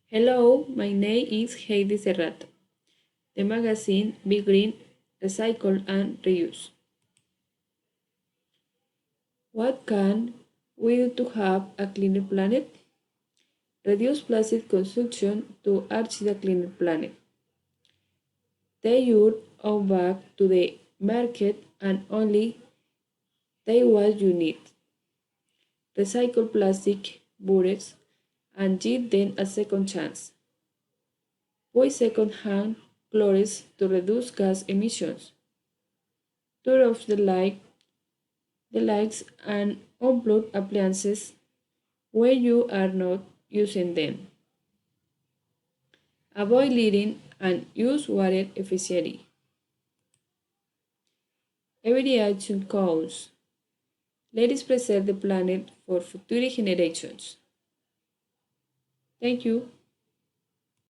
Hello, my name is Heidi Serrato. The magazine Be Green, Recycle and Reuse. What can we do to have a cleaner planet? Reduce plastic consumption to achieve a cleaner planet. Take your own bag to the market and only take what you need. Recycle plastic bags and give them a second chance. Buy second-hand clothes to reduce gas emissions. Turn off the lights and unplug appliances when you are not using them. Avoid littering and use water efficiently. Every action counts. Let us preserve the planet for future generations. Thank you.